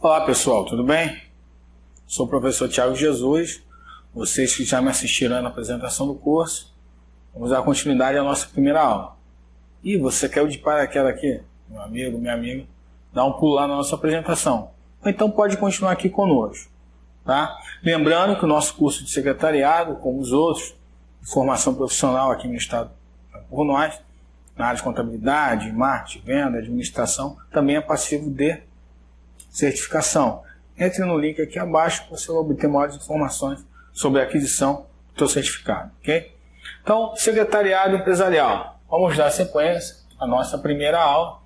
Olá pessoal, tudo bem? Sou o professor Thiago Jesus. Vocês que já me assistiram na apresentação do curso, vamos dar continuidade à nossa primeira aula. E você quer de paraquedas aqui, meu amigo, minha amiga, dá um pulo lá na nossa apresentação. Ou então pode continuar aqui conosco. Tá? Lembrando que o nosso curso de secretariado, como os outros, de formação profissional aqui ministrado por nós, na área de contabilidade, marketing, venda, administração, também é passivo de certificação. Entre no link aqui abaixo para você obter maiores informações sobre a aquisição do seu certificado. Okay? Então, secretariado empresarial. Vamos dar sequência à nossa primeira aula.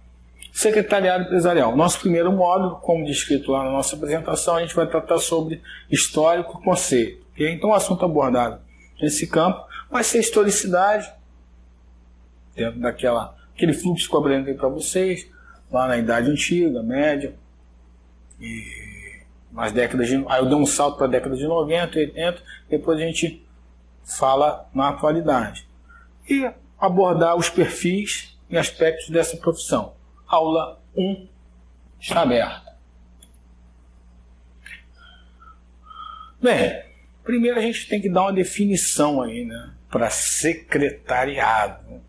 Secretariado empresarial. Nosso primeiro módulo, como descrito lá na nossa apresentação, a gente vai tratar sobre histórico e conceito. Okay? Então, o assunto abordado nesse campo vai ser historicidade, dentro daquele fluxo que eu apresentei para vocês, lá na Idade Antiga, Média, e nas décadas de... Aí eu dei um salto para a década de 90, 80, depois a gente fala na atualidade. E abordar os perfis e aspectos dessa profissão. Aula 1 está aberta. Bem, primeiro a gente tem que dar uma definição aí, né, para secretariado.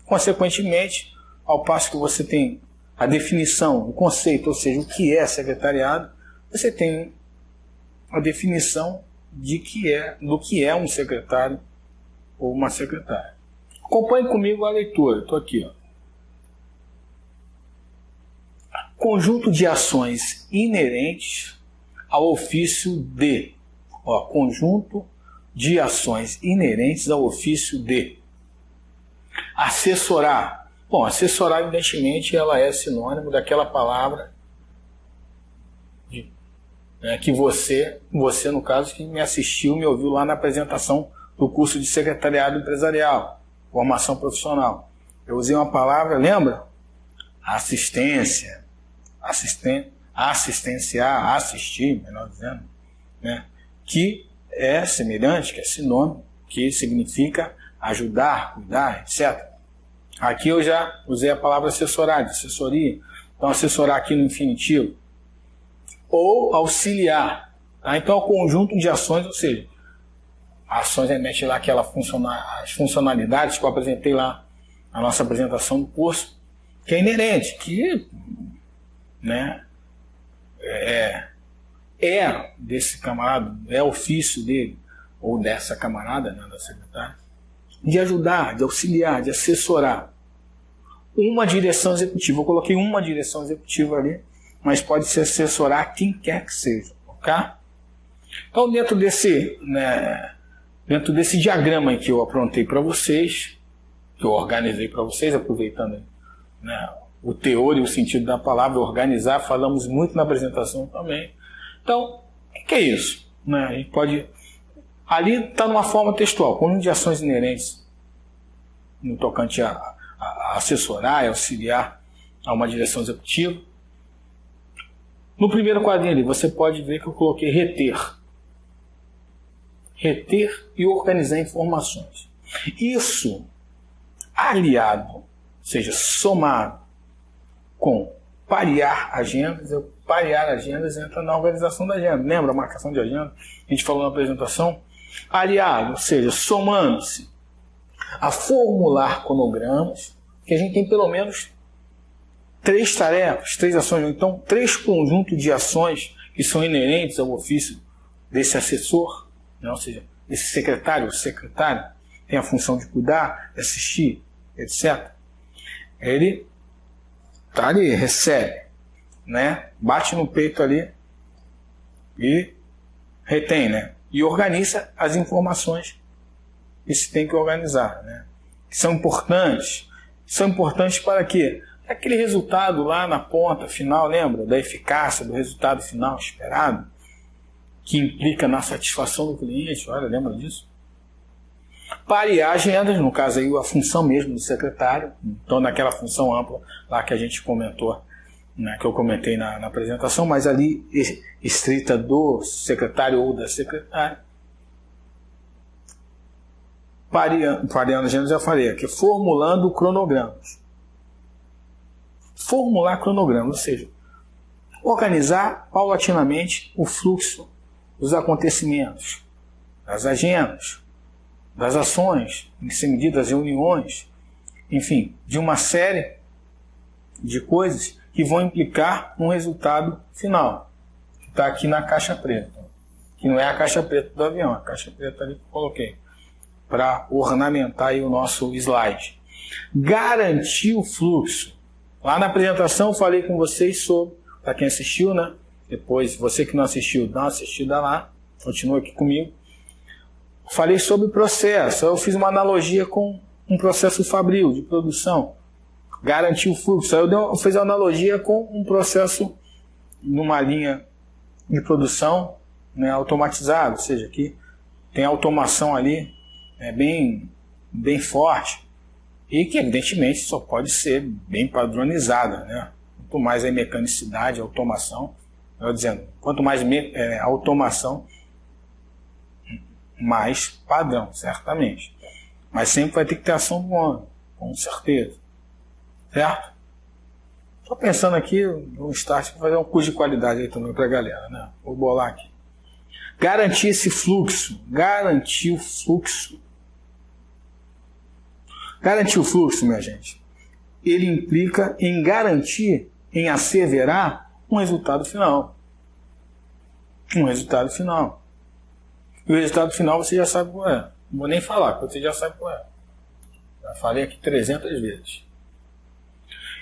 Consequentemente, ao passo que você tem a definição, o conceito, ou seja, o que é secretariado, você tem a definição do que é um secretário ou uma secretária. Acompanhe comigo a leitura, estou aqui. Ó. Conjunto de ações inerentes ao ofício de. Ó, conjunto de ações inerentes ao ofício de. Assessorar. Bom, assessorar, evidentemente, ela é sinônimo daquela palavra que você, no caso, que me assistiu, me ouviu lá na apresentação do curso de secretariado empresarial, formação profissional. Eu usei uma palavra, lembra? Assistência. Assistenciar, assistir, melhor dizendo, né? Que é semelhante, que é sinônimo, que significa ajudar, cuidar, etc. Aqui eu já usei a palavra assessorar, de assessoria. Então, assessorar aqui no infinitivo. Ou auxiliar. Tá? Então, é o conjunto de ações, ou seja, ações remete lá as funcionalidades que eu apresentei lá na nossa apresentação do curso, que é inerente, que né, é desse camarada, é ofício dele, ou dessa camarada, né, da secretária, de ajudar, de auxiliar, de assessorar. Uma direção executiva. Eu coloquei uma direção executiva ali, mas pode ser assessorar quem quer que seja. Ok? Então, dentro desse diagrama que eu aprontei para vocês, que eu organizei para vocês, aproveitando o teor e o sentido da palavra, organizar, falamos muito na apresentação também. Então, o que é isso? A gente pode... Ali está numa forma textual, conjunto de ações inerentes no tocante a assessorar e auxiliar a uma direção executiva. No primeiro quadrinho ali, você pode ver que eu coloquei reter. Reter e organizar informações. Isso aliado, ou seja, somado com parear agendas, parear agendas entra na organização da agenda. Lembra a marcação de agenda? A gente falou na apresentação. Aliado, ou seja, somando-se a formular cronogramas, que a gente tem pelo menos 3 tarefas, 3 ações, então 3 conjuntos de ações que são inerentes ao ofício desse assessor, né? Ou seja, esse secretário, o secretário tem a função de cuidar, de assistir, etc. Ele está ali, recebe, né? Bate no peito ali e retém, né? E organiza as informações que se tem que organizar, né? Que são importantes. São importantes para quê? Aquele resultado lá na ponta final, lembra? Da eficácia do resultado final esperado, que implica na satisfação do cliente, olha, lembra disso? Parear agendas, no caso aí a função mesmo do secretário, então naquela função ampla lá que a gente comentou, né, que eu comentei na apresentação, mas ali estrita do secretário ou da secretária. Pareando agendas, já falei aqui, formulando cronogramas. Formular cronogramas, ou seja, organizar paulatinamente o fluxo dos acontecimentos, das agendas, das ações, em que se medida das reuniões, enfim, de uma série de coisas que vão implicar um resultado final, que está aqui na caixa preta, que não é a caixa preta do avião, a caixa preta ali que eu coloquei, para ornamentar aí o nosso slide. Garantir o fluxo. Lá na apresentação eu falei com vocês sobre, para quem assistiu, né? Depois, você que não assistiu, dá uma assistida lá, continua aqui comigo. Falei sobre processo, eu fiz uma analogia com um processo fabril de produção. Garantir o fluxo. Eu fiz uma analogia com um processo numa linha de produção, né, automatizado, ou seja, que tem automação ali bem forte e que evidentemente só pode ser bem padronizada, né? Quanto mais mecanicidade, automação, quanto mais automação, mais padrão, certamente. Mas sempre vai ter que ter ação do homem, com certeza. Certo? Estou pensando aqui no start para fazer um curso de qualidade aí também para a galera, né? Vou bolar aqui. Garantir esse fluxo. Garantir o fluxo. Garantir o fluxo, minha gente, ele implica em garantir, em asseverar um resultado final. Um resultado final. E o resultado final você já sabe qual é. Não vou nem falar, porque você já sabe qual é. Já falei aqui 300 vezes.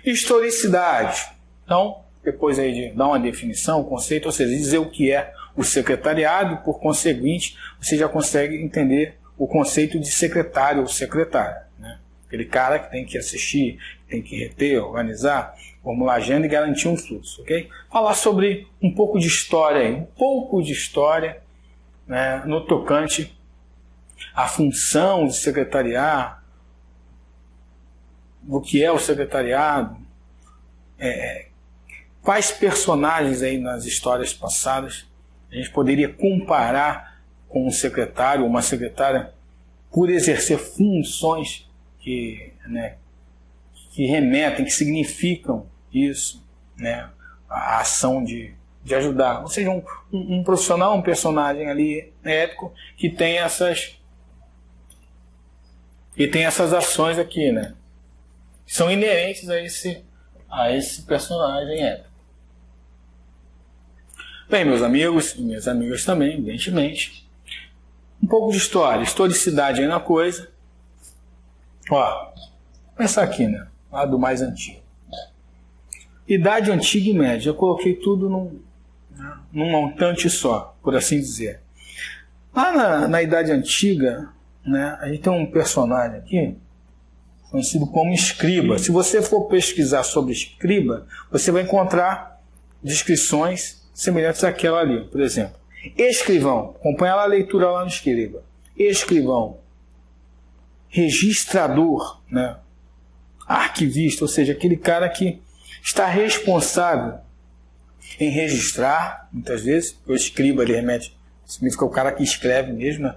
Historicidade. Então, depois aí de dar uma definição, um conceito, ou seja, dizer o que é o secretariado, por conseguinte, você já consegue entender o conceito de secretário ou secretária, né? Aquele cara que tem que assistir, tem que reter, organizar, formular agenda e garantir um fluxo, ok? Falar sobre um pouco de história aí, né, no tocante à função de secretariar, o que é o secretariado, quais personagens aí nas histórias passadas a gente poderia comparar com um secretário ou uma secretária por exercer funções que remetem, que significam isso, né, a ação de ajudar. Ou seja, um profissional, um personagem ali ético que tem essas ações aqui, né, que são inerentes a esse personagem ético. Bem, meus amigos e minhas amigas também, evidentemente, um pouco de história, historicidade aí na coisa. Ó, vou começar aqui, né, lá do mais antigo. Idade antiga e média, eu coloquei tudo num montante só, por assim dizer. Lá na Idade Antiga, né, a gente tem um personagem aqui, conhecido como escriba. Se você for pesquisar sobre escriba, você vai encontrar descrições semelhantes àquela ali. Por exemplo, escrivão, acompanha lá a leitura lá no escriba. Escrivão, registrador, né, arquivista, ou seja, aquele cara que está responsável em registrar, muitas vezes, o escriba ele remete, significa o cara que escreve mesmo, né?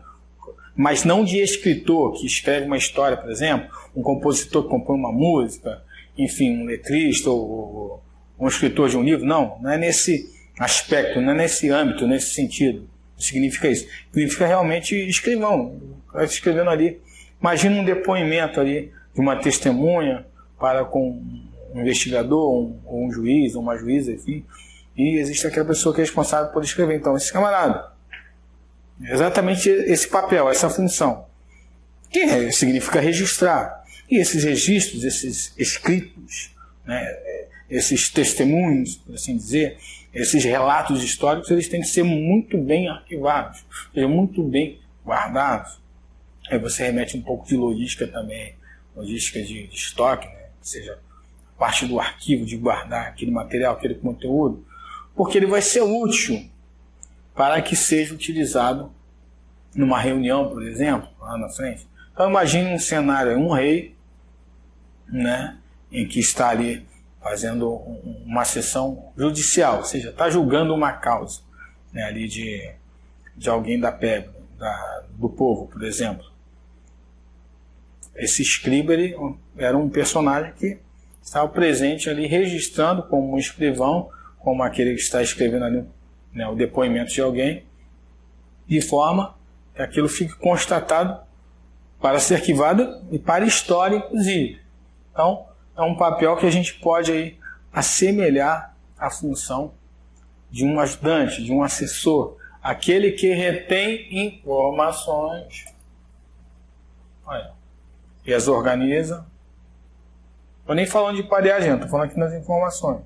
Mas não de escritor, que escreve uma história, por exemplo, um compositor que compõe uma música, enfim, um letrista ou um escritor de um livro, não é nesse aspecto, não é nesse âmbito, nesse sentido. Não significa isso. Significa realmente escrivão, escrevendo ali. Imagina um depoimento ali de uma testemunha para com um investigador, ou um juiz, ou uma juíza, enfim, e existe aquela pessoa que é responsável por escrever. Então, esse camarada, exatamente esse papel, essa função, que significa registrar. E esses registros, esses escritos, né, esses testemunhos, por assim dizer, esses relatos históricos, eles têm que ser muito bem arquivados, ou seja, muito bem guardados. Aí você remete um pouco de logística também, logística de estoque, né, ou seja, parte do arquivo, de guardar aquele material, aquele conteúdo, porque ele vai ser útil para que seja utilizado numa reunião, por exemplo, lá na frente. Então imagine um cenário, um rei, né, em que está ali fazendo uma sessão judicial, ou seja, está julgando uma causa, né, ali de alguém da plebe, do povo, por exemplo. Esse escriba era um personagem que estava presente ali registrando como um escrivão, como aquele que está escrevendo ali, né, o depoimento de alguém, de forma que aquilo fique constatado para ser arquivado e para a história, inclusive. Então, é um papel que a gente pode aí assemelhar à função de um ajudante, de um assessor, aquele que retém informações, olha, e as organiza. Estou nem falando de pareagem, estou falando aqui nas informações,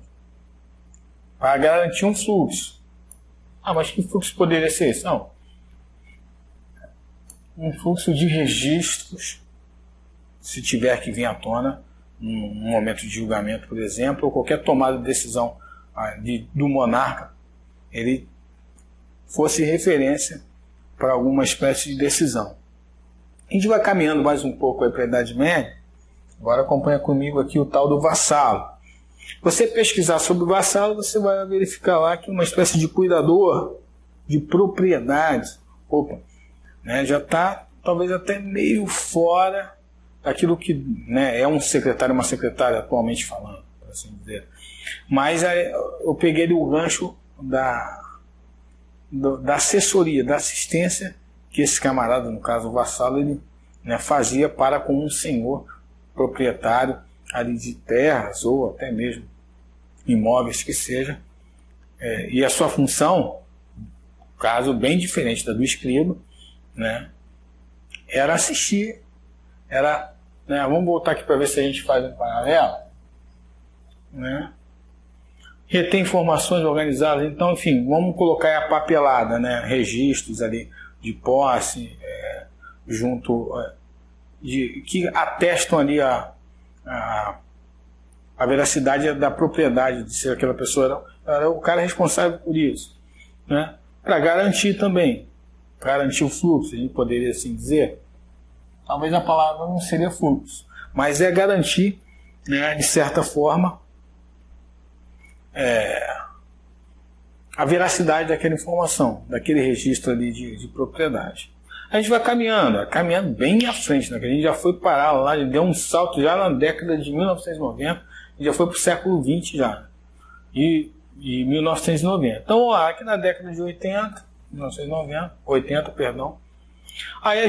para garantir um fluxo. Ah, mas que fluxo poderia ser esse? Não. Um fluxo de registros, se tiver que vir à tona, num momento de julgamento, por exemplo, ou qualquer tomada de decisão do monarca, ele fosse referência para alguma espécie de decisão. A gente vai caminhando mais um pouco para a Idade Média. Agora acompanha comigo aqui o tal do vassalo. Você pesquisar sobre o vassalo, você vai verificar lá que é uma espécie de cuidador de propriedade. Opa, né, já está talvez até meio fora daquilo que, né, é um secretário, uma secretária atualmente falando, por assim dizer. Mas eu peguei o gancho da assessoria, da assistência que esse camarada, no caso o vassalo, ele, né, fazia para com um senhor proprietário ali de terras ou até mesmo imóveis que seja. E a sua função, caso bem diferente da do escriba, né, era assistir, era, né, vamos voltar aqui para ver se a gente faz um paralelo, né, reter informações organizadas. Então, enfim, vamos colocar aí a papelada, né, registros ali de posse, junto que atestam ali a veracidade da propriedade de ser aquela pessoa, era o cara responsável por isso, né, para garantir também, garantir o fluxo, a gente poderia assim dizer. Talvez a palavra não seria fluxo, mas é garantir, né, de certa forma, a veracidade daquela informação, daquele registro ali de propriedade. A gente vai caminhando bem à frente, né? A gente já foi parar lá, deu um salto já na década de 1990, e já foi para o século XX já, e 1990. Então, vamos lá, aqui na década de 80, perdão. Aí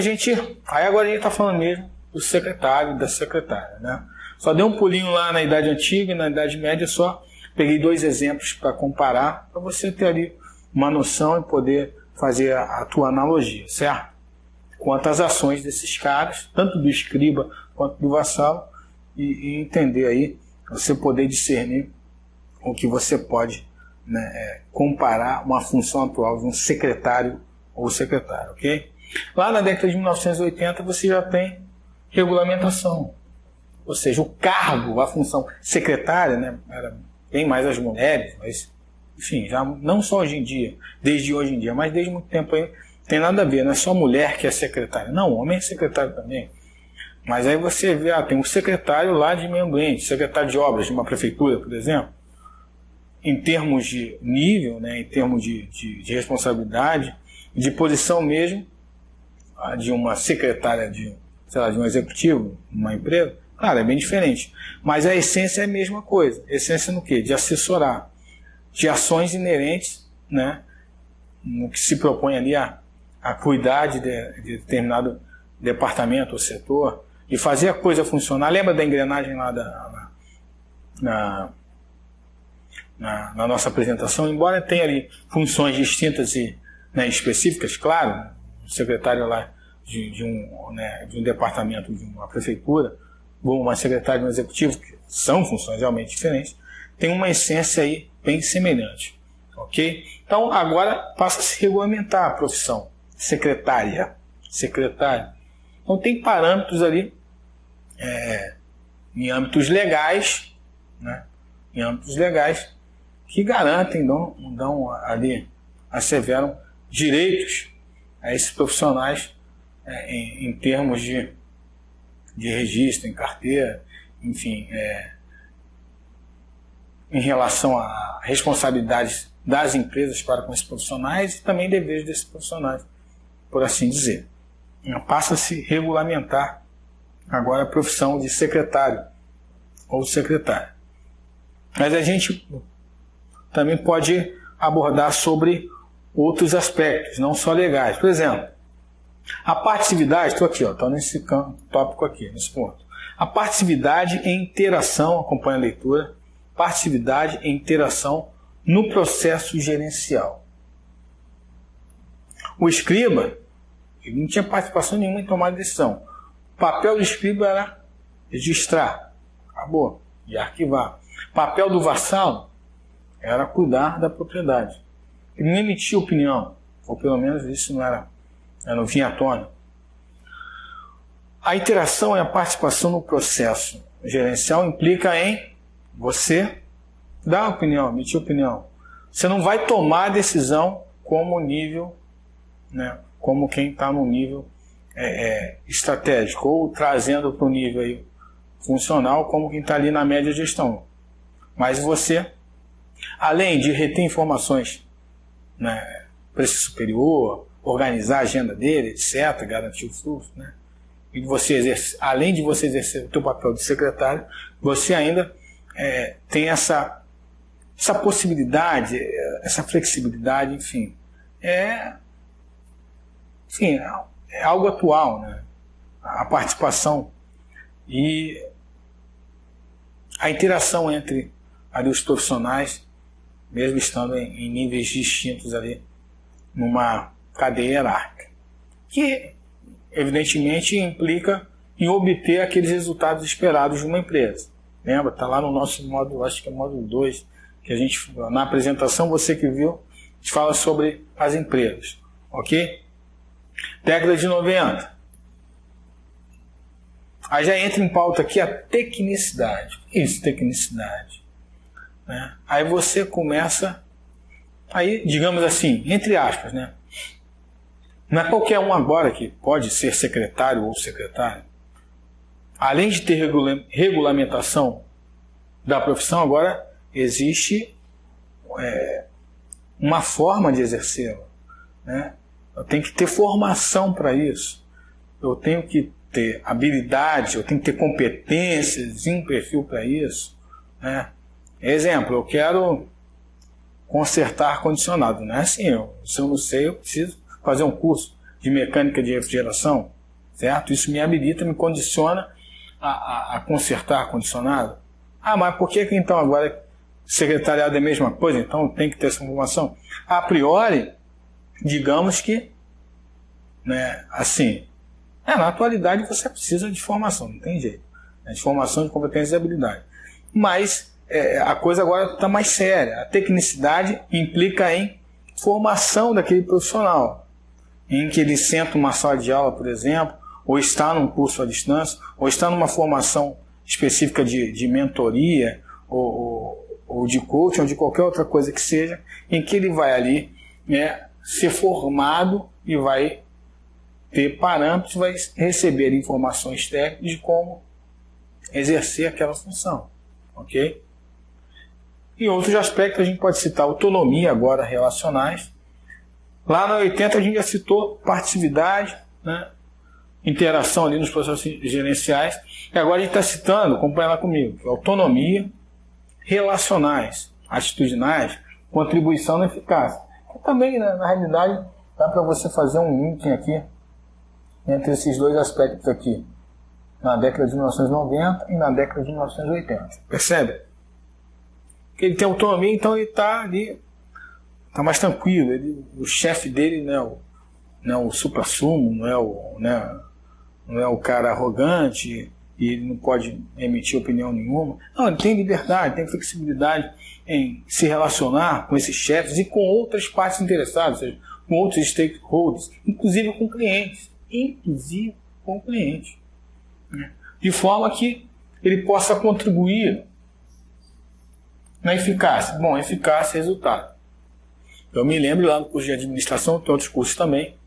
agora a gente está falando mesmo do secretário e da secretária, né? Só dei um pulinho lá na Idade Antiga e na Idade Média, só peguei 2 exemplos para comparar, para você ter ali uma noção e poder fazer a tua analogia, certo? Quanto às ações desses caras, tanto do escriba quanto do vassalo, e entender aí, você poder discernir o que você pode, né, comparar uma função atual de um secretário ou secretária, ok? Lá na década de 1980 você já tem regulamentação, ou seja, o cargo, a função secretária, né, era bem mais as mulheres, mas enfim, já não só hoje em dia, desde hoje em dia, mas desde muito tempo aí, tem nada a ver, não é só mulher que é secretária, não, homem é secretário também. Mas aí você vê, tem um secretário lá de meio ambiente, secretário de obras de uma prefeitura, por exemplo, em termos de nível, né, em termos de responsabilidade, de posição mesmo, de uma secretária de, sei lá, de um executivo, uma empresa, claro, é bem diferente. Mas a essência é a mesma coisa. A essência no quê? De assessorar, de ações inerentes, né, no que se propõe ali a cuidar de determinado departamento ou setor, e fazer a coisa funcionar. Lembra da engrenagem lá na nossa apresentação? Embora tenha ali funções distintas e, né, específicas, claro, o secretário lá de um departamento, de uma prefeitura, ou uma secretária de um executivo, que são funções realmente diferentes, tem uma essência aí bem semelhante. Ok? Então, agora passa a se regulamentar a profissão secretária. Então, tem parâmetros ali, em âmbitos legais, né? Em âmbitos legais, que garantem, dão ali, asseveram direitos a esses profissionais, em termos de registro, em carteira, enfim, em relação a responsabilidades das empresas para com esses profissionais e também deveres desses profissionais, por assim dizer. Passa a se regulamentar agora a profissão de secretário ou secretária. Mas a gente também pode abordar sobre outros aspectos, não só legais. Por exemplo, a participividade, estou aqui, estou nesse tópico aqui, nesse ponto. A participividade em interação, acompanha a leitura, participividade em interação no processo gerencial. O escriba, ele não tinha participação nenhuma em tomar decisão. O papel do escriba era registrar, acabou, e arquivar. O papel do vassalo era cuidar da propriedade. Ele não emitia opinião, ou pelo menos isso não vinha à tona. A interação e a participação no processo gerencial implica em você dar opinião, emitir opinião. Você não vai tomar a decisão como nível, né, como quem está no nível estratégico, ou trazendo para o nível aí, funcional, como quem está ali na média gestão. Mas você, além de reter informações, né, preço superior, organizar a agenda dele, etc., garantir o fluxo, né? E você além de você exercer o seu papel de secretário, você ainda tem essa possibilidade, essa flexibilidade, enfim. É algo atual, né? A participação e a interação entre ali os profissionais, mesmo estando em níveis distintos ali, numa cadeia hierárquica, que evidentemente implica em obter aqueles resultados esperados de uma empresa. Lembra? Está lá no nosso módulo, acho que é módulo 2, que a gente, na apresentação, você que viu, a gente fala sobre as empresas. Ok? Década de 90. Aí já entra em pauta aqui a tecnicidade. O que é isso, tecnicidade? Né? Aí você começa, aí, digamos assim, entre aspas, né? Não é qualquer um agora que pode ser secretário ou secretária. Além de ter regulamentação da profissão, agora existe uma forma de exercê-la. Né? Eu tenho que ter formação para isso. Eu tenho que ter habilidade, eu tenho que ter competências, um perfil para isso. Né? Exemplo, eu quero consertar ar-condicionado. Não é assim, se eu não sei, eu preciso fazer um curso de mecânica de refrigeração, certo? Isso me habilita, me condiciona a consertar ar-condicionado. Ah, mas por que então agora secretariado é a mesma coisa? Então tem que ter essa formação? A priori, digamos que, né, assim, na atualidade você precisa de formação, não tem jeito. Né, de formação, de competência e habilidade. Mas a coisa agora está mais séria. A tecnicidade implica em formação daquele profissional, em que ele senta numa sala de aula, por exemplo, ou está num curso à distância, ou está numa formação específica de mentoria, ou de coaching, ou de qualquer outra coisa que seja, em que ele vai ali ser formado e vai ter parâmetros, vai receber informações técnicas de como exercer aquela função. Ok? Em outros aspectos a gente pode citar autonomia, agora relacionais. Lá no 80 a gente já citou participividade, né? Interação ali nos processos gerenciais. E agora a gente está citando, acompanha lá comigo, autonomia, relacionais, atitudinais, contribuição na eficácia. E também, né, na realidade, dá para você fazer um link aqui entre esses dois aspectos aqui, na década de 1990 e na década de 1980. Percebe? Porque ele tem autonomia, então ele está ali, está mais tranquilo. O chefe dele não é o supra-sumo, não é o cara arrogante e ele não pode emitir opinião nenhuma. Não, ele tem liberdade, tem flexibilidade em se relacionar com esses chefes e com outras partes interessadas, ou seja, com outros stakeholders, inclusive com clientes. Né? De forma que ele possa contribuir na eficácia. Bom, eficácia é resultado. Eu me lembro lá no curso de administração, tem outros cursos também,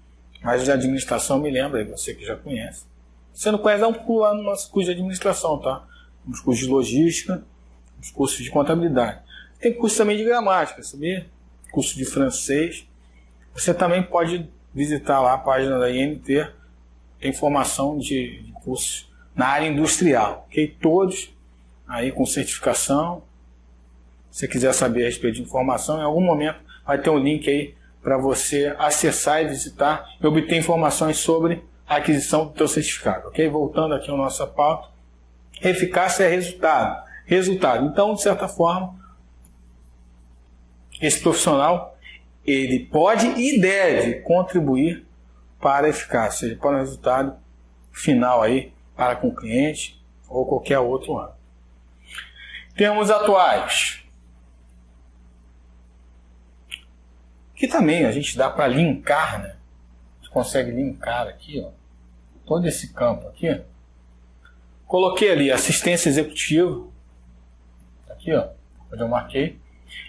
mas o de administração me lembra, aí você que já conhece. Se você não conhece, dá um pulo lá no nosso curso de administração, tá? Os cursos de logística, os cursos de contabilidade. Tem curso também de gramática, sabia? Curso de francês. Você também pode visitar lá a página da INT, tem formação de cursos na área industrial, ok? Todos aí com certificação, Se você quiser saber a respeito de informação, em algum momento vai ter um link aí para você acessar e visitar e obter informações sobre a aquisição do teu certificado, ok? Voltando aqui à nossa pauta, eficácia é resultado. Resultado. Então, de certa forma, esse profissional, ele pode e deve contribuir para a eficácia, ou seja, para o resultado final aí, para com o cliente ou qualquer outro âmbito. Termos atuais. Que também a gente dá para linkar, né? A gente consegue linkar aqui, ó, todo esse campo aqui. Coloquei ali assistência executiva, aqui, ó, onde eu marquei,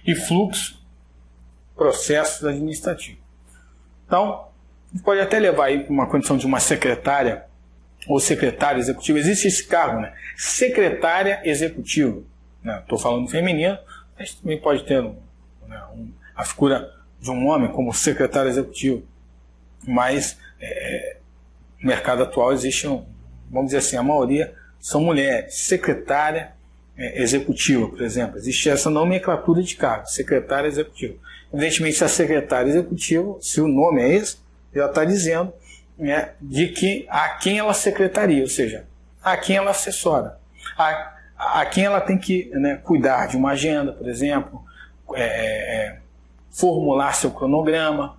e fluxo, processos administrativos. Então, a gente pode até levar aí para uma condição de uma secretária ou secretária executiva. Existe esse cargo, né? Secretária executiva. Estou falando feminino, mas também pode ter a figura de um homem como secretário executivo. Mas no mercado atual existe, vamos dizer assim, a maioria são mulheres. Secretária executiva, por exemplo. Existe essa nomenclatura de cargo, secretária executiva. Evidentemente, se a secretária executiva, se o nome é esse, já está dizendo de que a quem ela secretaria, ou seja, a quem ela assessora, a quem ela tem que cuidar de uma agenda, por exemplo, formular seu cronograma,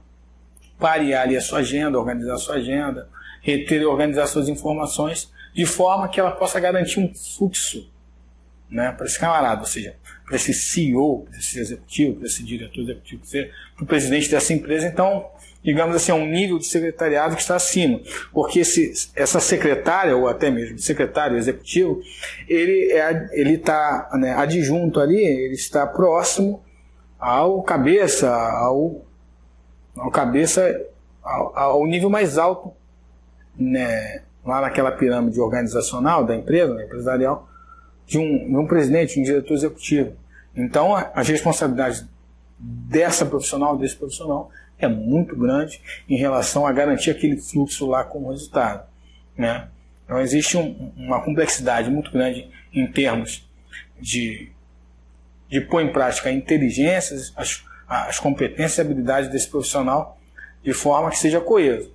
parear ali a sua agenda, organizar a sua agenda, reter e organizar suas informações, de forma que ela possa garantir um fluxo para esse camarada, ou seja, para esse CEO, para esse executivo, para esse diretor executivo, para o presidente dessa empresa. Então, digamos assim, é um nível de secretariado que está acima, porque essa secretária, ou até mesmo secretário executivo, ele está adjunto ali, ele está próximo ao cabeça, ao nível mais alto, lá naquela pirâmide organizacional da empresa, empresarial, de um presidente, de um diretor executivo. Então, as responsabilidades desse profissional, é muito grande em relação a garantir aquele fluxo lá como resultado. Então, existe uma complexidade muito grande em termos de pôr em prática a inteligência, as competências e habilidades desse profissional de forma que seja coeso.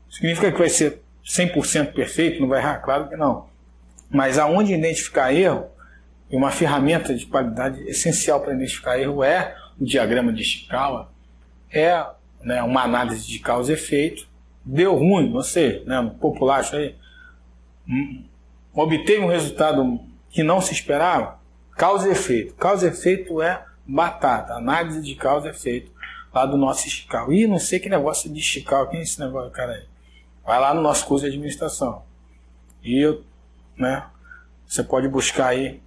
Significa que vai ser 100% perfeito? Não vai errar? Claro que não. Mas aonde identificar erro, e uma ferramenta de qualidade essencial para identificar erro é o diagrama de Ishikawa, uma análise de causa e efeito. Deu ruim, ou seja, no popular isso aí, obteve um resultado que não se esperava, causa e efeito. Causa e efeito é batata, análise de causa e efeito lá do nosso Ishikawa. Não sei que negócio de Ishikawa, quem é esse negócio, cara aí? Vai lá no nosso curso de administração. Você pode buscar aí,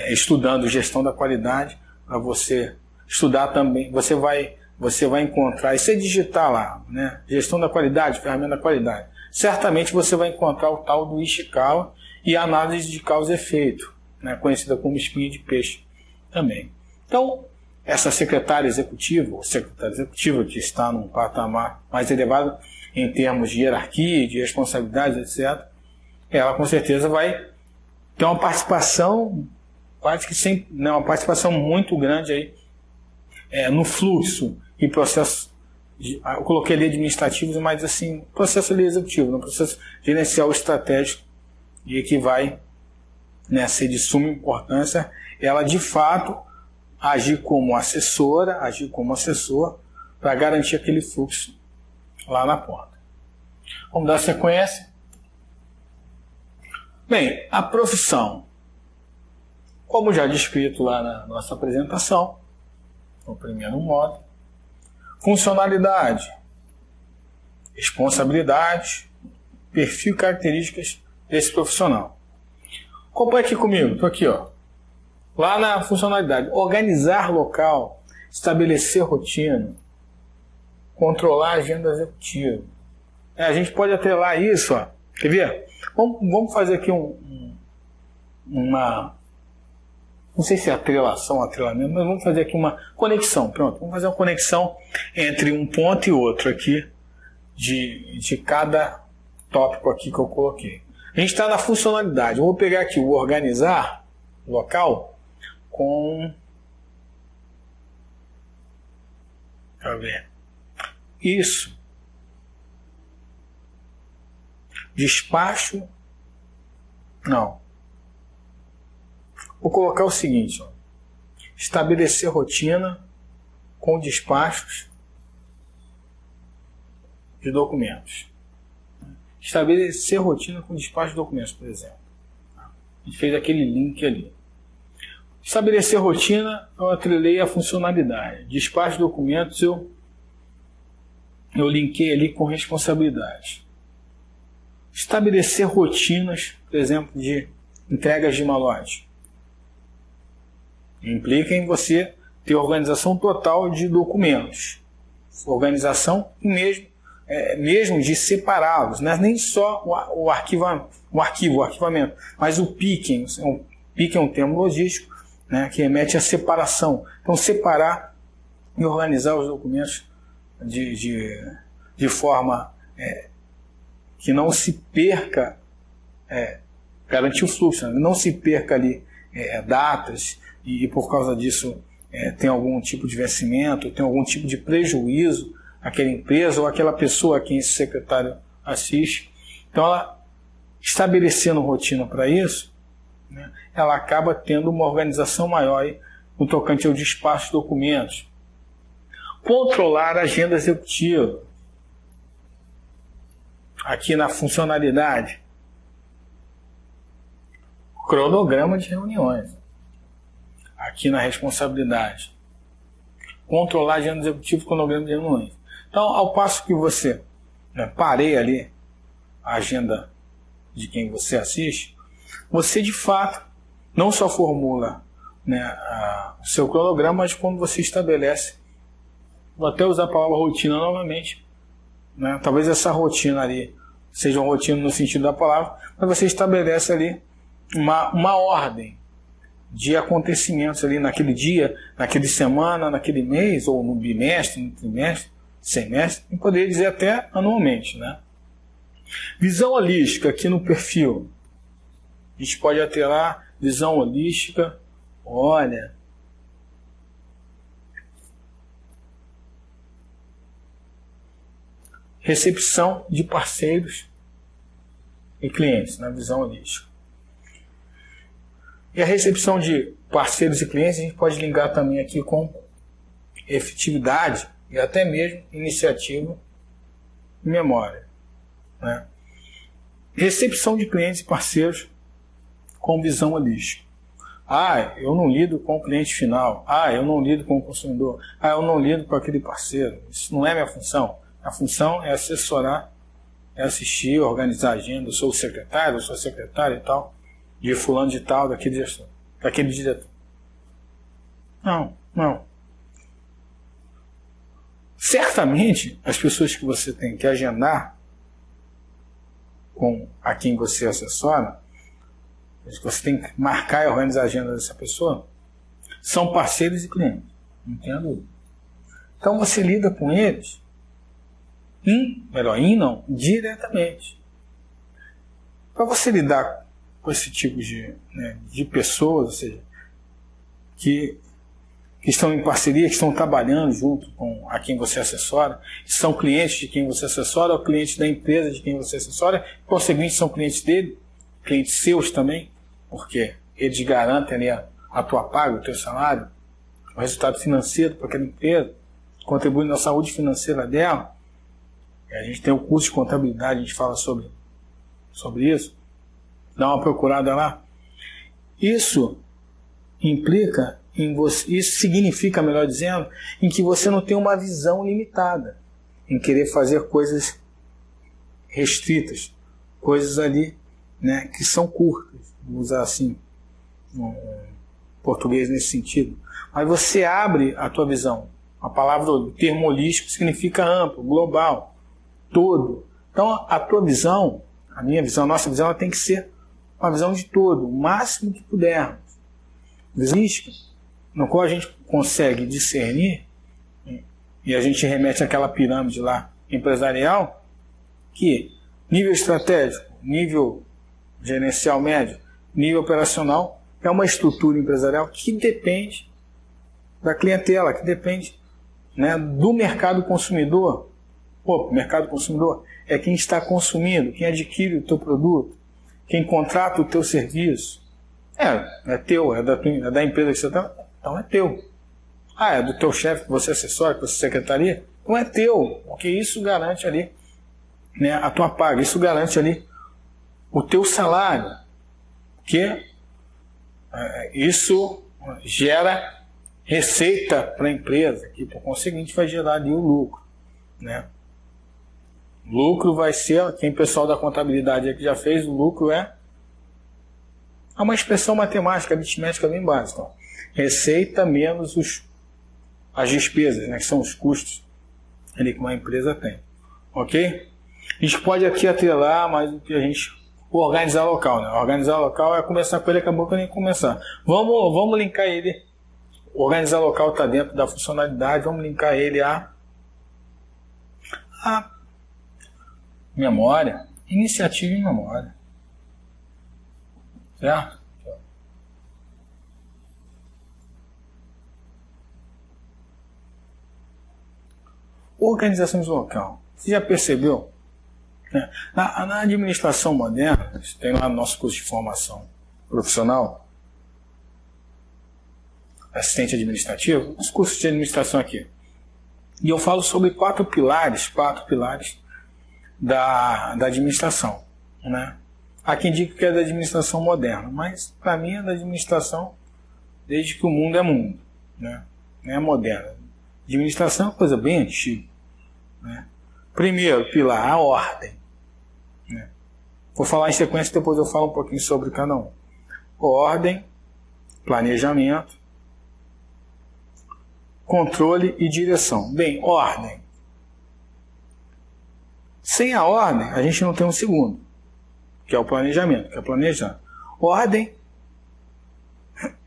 estudando gestão da qualidade, para você estudar também. Você vai encontrar, e se digitar lá, gestão da qualidade, ferramenta da qualidade, certamente você vai encontrar o tal do Ishikawa e a análise de causa e efeito, conhecida como espinha de peixe também. Então, essa secretária executiva, ou secretária executiva que está num patamar mais elevado em termos de hierarquia, de responsabilidades, etc., ela com certeza vai ter uma participação, quase que sempre, uma participação muito grande aí, no fluxo e processo, eu coloquei ali administrativos, mas assim, processo ali executivo, no processo gerencial estratégico, e que vai ser de suma importância, ela de fato agir como assessora, agir como assessor, para garantir aquele fluxo lá na porta. Vamos dar sequência? Bem, a profissão, como já descrito lá na nossa apresentação, no primeiro módulo, funcionalidade, responsabilidade, perfil e características desse profissional. Acompanhe aqui comigo, estou aqui, ó. Lá na funcionalidade, organizar local, estabelecer rotina, controlar a agenda executiva. A gente pode atrelar isso, ó. Quer ver? Vamos fazer aqui uma... Não sei se é atrelamento, mas vamos fazer aqui uma conexão. Pronto, vamos fazer uma conexão entre um ponto e outro aqui, de cada tópico aqui que eu coloquei. A gente está na funcionalidade. Eu vou pegar aqui o organizar local com Deixa eu ver. Isso. Despacho. Não. Vou colocar o seguinte. Ó. Estabelecer rotina com despachos de documentos. Estabelecer rotina com despacho de documentos, por exemplo. A gente fez aquele link ali. Estabelecer rotina, eu atrelei a funcionalidade. Despacho de documentos, eu linkei ali com responsabilidade. Estabelecer rotinas, por exemplo, de entregas de malote. Implica em você ter organização total de documentos. Organização mesmo de separá-los. Não é nem só o arquivamento, mas o picking. O picking é um termo logístico, né, que remete à separação. Então, separar e organizar os documentos de forma que não se perca, garantir o fluxo, né? Não se perca ali datas e por causa disso tem algum tipo de vencimento, tem algum tipo de prejuízo àquela empresa ou àquela pessoa a quem esse secretário assiste. Então, ela estabelecendo rotina para isso, né, ela acaba tendo uma organização maior aí, no tocante ao despacho de documentos. Controlar a agenda executiva. Aqui na funcionalidade. Cronograma de reuniões. Aqui na responsabilidade. Controlar a agenda executiva e cronograma de reuniões. Então, ao passo que você pareia ali a agenda de quem você assiste, você de fato não só formula, né, o seu cronograma, mas quando você estabelece, vou até usar a palavra rotina novamente, né, talvez essa rotina ali seja uma rotina no sentido da palavra, mas você estabelece ali uma ordem de acontecimentos ali naquele dia, naquele semana, naquele mês, ou no bimestre, no trimestre, semestre, e poderia dizer até anualmente, né? Visão holística aqui no perfil. A gente pode alterar visão holística. Olha. Recepção de parceiros e clientes na visão holística. E a recepção de parceiros e clientes a gente pode linkar também aqui com efetividade e até mesmo iniciativa e memória. Né? Recepção de clientes e parceiros com visão holística. Eu não lido com o cliente final. Eu não lido com o consumidor. Eu não lido com aquele parceiro. Isso não é minha função. A função é assessorar, é assistir, organizar a agenda. Eu sou o secretário, eu sou a secretária e tal, de fulano de tal, daquele diretor. Não. Certamente, as pessoas que você tem que agendar com a quem você assessora, você tem que marcar e organizar a agenda dessa pessoa, são parceiros e clientes. Não tenha dúvida. Então você lida com eles, diretamente. Para você lidar com esse tipo de pessoas, ou seja, que estão em parceria, que estão trabalhando junto com a quem você assessora, que são clientes de quem você assessora, ou clientes da empresa de quem você assessora, por conseguinte são clientes dele, clientes seus também, porque eles garantem ali a tua paga, o teu salário, o resultado financeiro para aquela empresa, contribuem na saúde financeira dela. A gente tem o curso de contabilidade, a gente fala sobre isso. Dá uma procurada lá. Isso implica em você, isso significa, melhor dizendo, em que você não tem uma visão limitada, em querer fazer coisas restritas, coisas ali, né, que são curtas, vou usar assim, no português nesse sentido. Mas você abre a tua visão. A palavra, o termo holístico significa amplo, global, todo. Então a tua visão, a minha visão, a nossa visão, ela tem que ser uma visão de todo, o máximo que pudermos. Visão holística, no qual a gente consegue discernir, e a gente remete àquela pirâmide lá empresarial, que nível estratégico, nível gerencial médio, nível operacional, é uma estrutura empresarial que depende da clientela, que depende, né, do mercado consumidor. Pô, o mercado consumidor é quem está consumindo, quem adquire o teu produto, quem contrata o teu serviço. É teu, é da empresa que você está, então é teu. Ah, é do teu chefe que você assessora, que você secretaria? Então é teu, porque isso garante ali, né, a tua paga, isso garante ali o teu salário, porque isso gera receita para a empresa, que por conseguinte vai gerar ali o lucro, né? Lucro vai ser, quem pessoal da contabilidade aqui já fez, o lucro é uma expressão matemática, aritmética bem básica. Receita menos as despesas, né, que são os custos ali que uma empresa tem. Ok? A gente pode aqui atrelar, mas o que a gente... Organizar local, né? Organizar local é começar com ele, acabou que eu nem começar. Vamos linkar ele. Organizar local está dentro da funcionalidade, vamos linkar ele a memória, iniciativa em memória. Certo? Organização de local. Você já percebeu? Na administração moderna, tem lá no nosso curso de formação profissional, assistente administrativo, os cursos de administração aqui. E eu falo sobre quatro pilares da administração, né? Há quem diga que é da administração moderna, mas para mim é da administração desde que o mundo é mundo, né? Não é moderna. Administração é uma coisa bem antiga, né? Primeiro pilar, a ordem, né? Vou falar em sequência, depois eu falo um pouquinho sobre cada um. Ordem, planejamento, controle e direção. Bem, ordem. Sem a ordem, a gente não tem um segundo, que é o planejamento, que é planejar. Ordem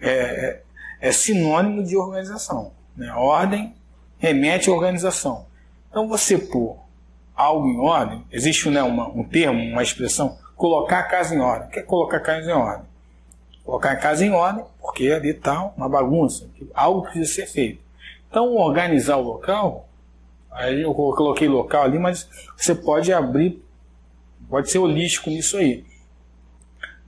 é sinônimo de organização, né? Ordem remete à organização. Então, você pôr algo em ordem, existe, né, um termo, uma expressão, colocar a casa em ordem. O que é colocar a casa em ordem? Colocar a casa em ordem, porque ali está uma bagunça, algo precisa ser feito. Então, organizar o local, aí eu coloquei local ali, mas você pode abrir, pode ser holístico nisso aí,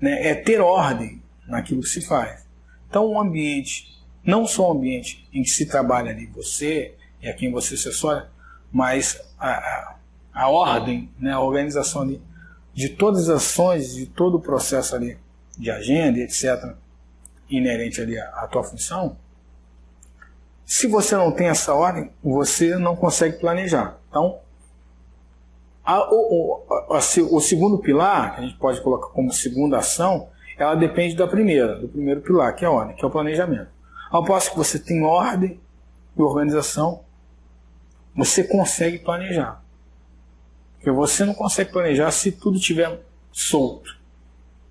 né? É ter ordem naquilo que se faz. Então, um ambiente, não só um ambiente em que se trabalha ali você e a quem você assessora, mas a ordem, né, a organização ali de todas as ações, de todo o processo ali de agenda, etc., inerente ali à tua função. Se você não tem essa ordem, você não consegue planejar. Então, o segundo pilar, que a gente pode colocar como segunda ação, ela depende do primeiro pilar, que é a ordem, que é o planejamento. Ao passo que você tem ordem e organização, você consegue planejar. Porque você não consegue planejar se tudo estiver solto,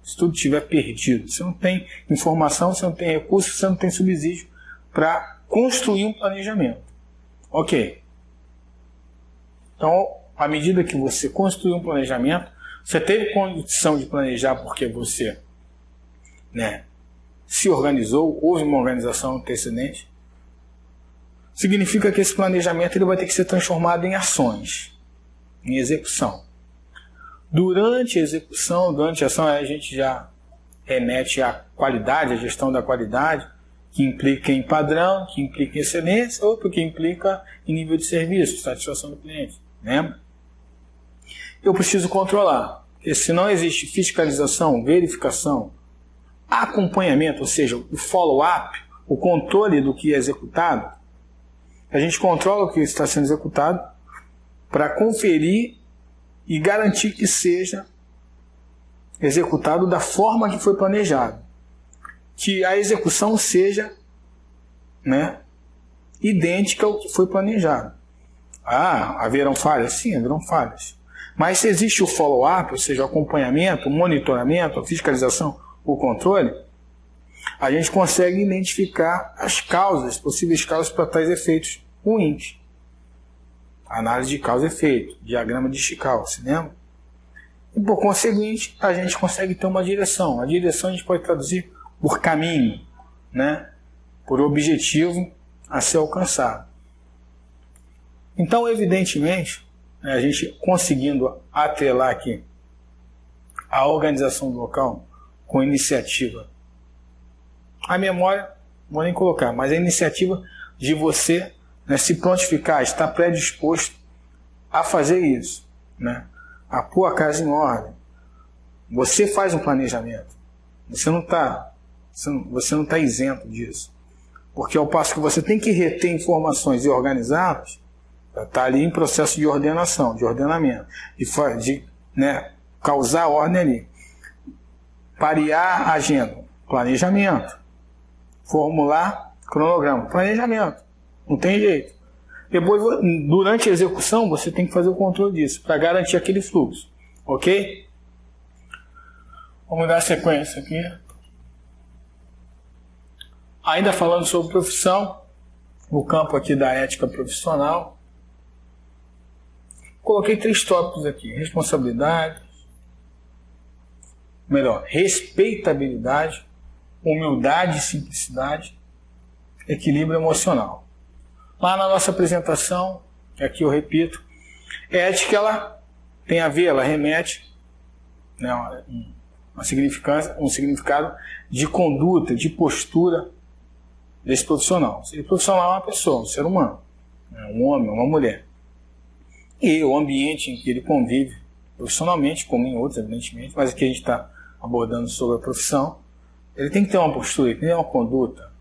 se tudo estiver perdido. Você não tem informação, você não tem recurso, você não tem subsídio para construir um planejamento. Ok. Então, à medida que você construir um planejamento, você teve condição de planejar porque você, né, se organizou, houve uma organização antecedente, significa que esse planejamento ele vai ter que ser transformado em ações, em execução. Durante a execução, durante a ação, a gente já remete à qualidade, à gestão da qualidade, que implica em padrão, que implica em excelência, ou que implica em nível de serviço, satisfação do cliente. Lembra? Eu preciso controlar, porque se não existe fiscalização, verificação, acompanhamento, ou seja, o follow-up, o controle do que é executado, a gente controla o que está sendo executado para conferir e garantir que seja executado da forma que foi planejado. Que a execução seja, né, idêntica ao que foi planejado. Haverão falhas? Sim, haverão falhas. Mas se existe o follow-up, ou seja, o acompanhamento, o monitoramento, a fiscalização, o controle, a gente consegue identificar as causas, possíveis causas para tais efeitos ruins. Análise de causa e efeito, diagrama de Chicago, se lembra? E por conseguinte, a gente consegue ter uma direção. A direção a gente pode traduzir por caminho, né? Por objetivo a ser alcançado. Então, evidentemente, a gente conseguindo atrelar aqui a organização do local com iniciativa, a memória, não vou nem colocar, mas a iniciativa de você, né, se prontificar, estar predisposto a fazer isso, né, a pôr a casa em ordem. Você faz um planejamento. Você não está isento disso. Porque ao passo que você tem que reter informações e organizá-las, está ali em processo de ordenação, de ordenamento, de causar ordem ali. Parear a agenda, planejamento. Formular cronograma, planejamento. Não tem jeito. Depois, durante a execução, você tem que fazer o controle disso, para garantir aquele fluxo. Ok? Vamos dar sequência aqui. Ainda falando sobre profissão, no campo aqui da ética profissional, coloquei 3 tópicos aqui: responsabilidade, respeitabilidade, humildade e simplicidade, equilíbrio emocional. Lá na nossa apresentação, aqui eu repito, ética ela tem a ver, ela remete, né, um significado de conduta, de postura desse profissional. Esse profissional é uma pessoa, um ser humano, um homem, uma mulher. E o ambiente em que ele convive profissionalmente, como em outros, evidentemente, mas aqui a gente está abordando sobre a profissão, ele tem que ter uma postura, ele tem que ter uma conduta,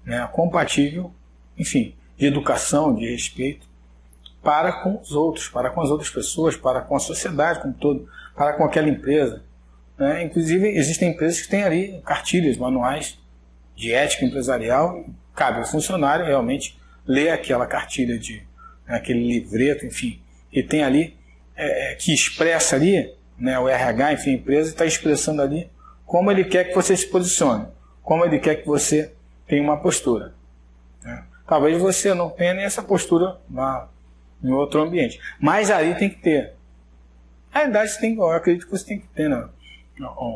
né, compatível, enfim, de educação, de respeito, para com os outros, para com as outras pessoas, para com a sociedade como um todo, para com aquela empresa. Né? Inclusive, existem empresas que têm ali cartilhas, manuais de ética empresarial, cabe ao funcionário realmente ler aquela cartilha, aquele livreto, enfim, que tem ali, que expressa ali, né, o RH, enfim, a empresa está expressando ali como ele quer que você se posicione, como ele quer que você tenha uma postura. Né? Talvez você não tenha nem essa postura em outro ambiente, mas ali tem que ter. Na realidade, eu acredito que você tem que ter, né,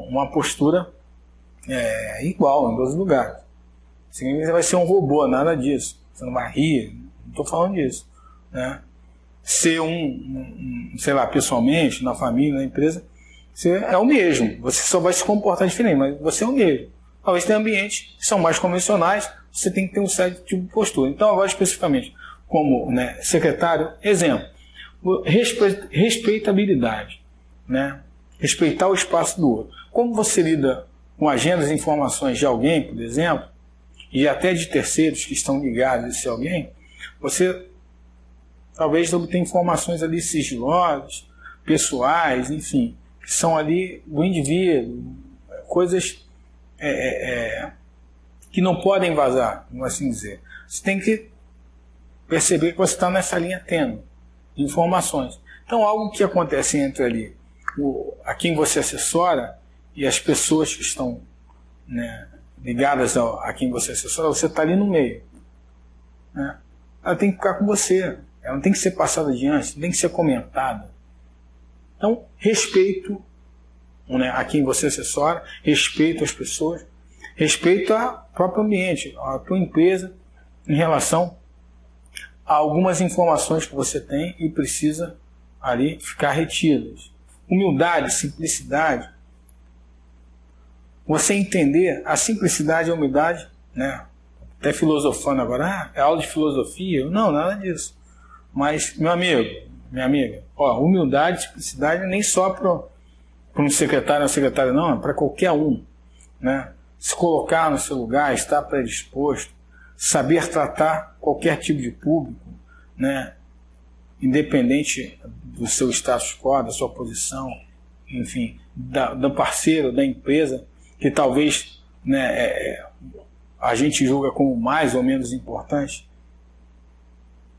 uma postura igual em 2 lugares. Você vai ser um robô, nada disso. Você não vai rir, não estou falando disso. Né? Ser sei lá, pessoalmente, na família, na empresa, você é o mesmo. Você só vai se comportar diferente, mas você é o mesmo. Talvez tenha ambientes que são mais convencionais, você tem que ter um certo tipo de postura. Então, agora especificamente, como, né, secretário, exemplo, respeitabilidade. Né? Respeitar o espaço do outro. Como você lida com agendas e informações de alguém, por exemplo, e até de terceiros que estão ligados a esse alguém, você talvez obtenha informações ali sigilosas, pessoais, enfim, que são ali do indivíduo, coisas que não podem vazar, vamos assim dizer. Você tem que perceber que você está nessa linha tênue de informações. Então, algo que acontece entre ali a quem você assessora e as pessoas que estão, né, ligadas a quem você assessora, você está ali no meio. Né? Ela tem que ficar com você, ela não tem que ser passada adiante, não tem que ser comentada. Então, respeito, né, a quem você assessora, respeito às pessoas, respeito ao próprio ambiente, à tua empresa, em relação a algumas informações que você tem e precisa ali ficar retidas. Humildade, simplicidade. Você entender a simplicidade e a humildade, né? Até filosofando agora, é aula de filosofia? Não, nada disso. Mas, meu amigo, minha amiga, humildade, simplicidade nem só para um secretário ou secretária, não, é para qualquer um. Né? Se colocar no seu lugar, estar predisposto, saber tratar qualquer tipo de público, né? Independente do seu status quo, da sua posição, enfim, do parceiro, da empresa, que talvez, né, a gente julga como mais ou menos importante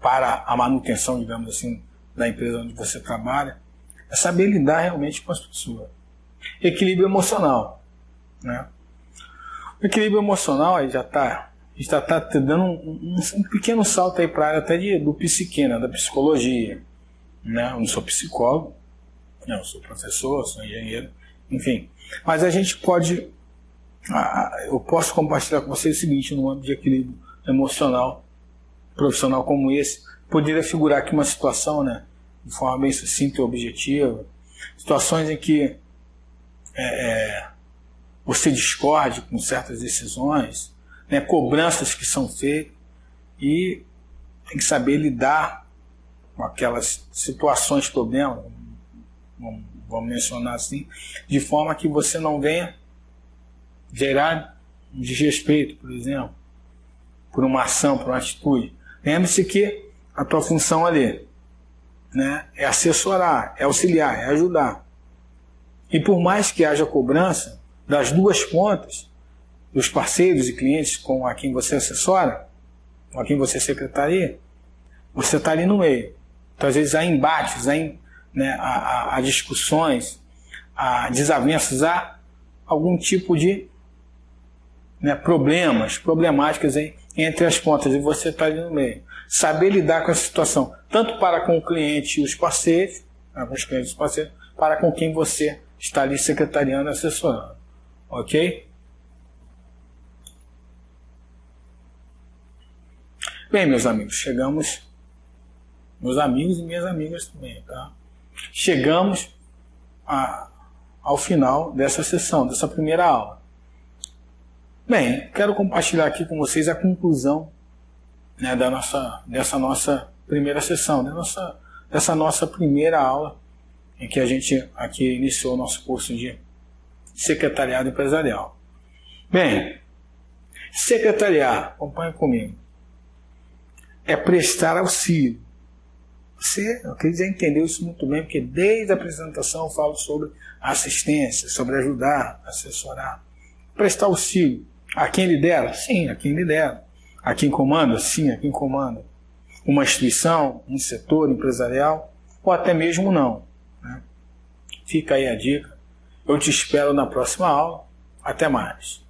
para a manutenção, digamos assim, da empresa onde você trabalha, é saber lidar realmente com as pessoas. Equilíbrio emocional. Né? O equilíbrio emocional aí já está dando um pequeno salto aí para a área até do psique, né, da psicologia. Né? Eu não sou psicólogo, eu sou professor, sou engenheiro, enfim. Mas a gente pode, eu posso compartilhar com vocês o seguinte, no âmbito de equilíbrio emocional, profissional como esse, poderia figurar aqui uma situação, né, de forma bem sucinta e objetiva, situações em que você discorde com certas decisões, né, cobranças que são feitas, e tem que saber lidar com aquelas situações, problemas, vamos mencionar assim, de forma que você não venha gerar desrespeito, por exemplo, por uma ação, por uma atitude. Lembre-se que a tua função ali, né, é assessorar, é auxiliar, é ajudar. E por mais que haja cobrança das duas pontas, dos parceiros e clientes com a quem você assessora, com a quem você secretaria, você está ali no meio. Então, às vezes, há embates, há discussões, há desavenças, há algum tipo de problemáticas entre as pontas, e você está ali no meio. Saber lidar com essa situação, tanto para com o cliente e os parceiros, alguns clientes e os parceiros, para com quem você está ali secretariando, assessorando. Ok? Bem, meus amigos, chegamos, meus amigos e minhas amigas também, tá? Chegamos ao final dessa sessão, dessa primeira aula. Bem, quero compartilhar aqui com vocês a conclusão, né, dessa nossa primeira sessão, dessa nossa primeira aula, em que a gente aqui iniciou o nosso curso de secretariado empresarial. Bem, secretariar, acompanhe comigo, é prestar auxílio. Eu acredito que entendeu isso muito bem, porque desde a apresentação eu falo sobre assistência, sobre ajudar, assessorar. Prestar auxílio. A quem lidera? Sim, a quem lidera. A quem comanda? Sim, a quem comanda. Uma instituição, um setor empresarial, ou até mesmo não. Né? Fica aí a dica. Eu te espero na próxima aula. Até mais.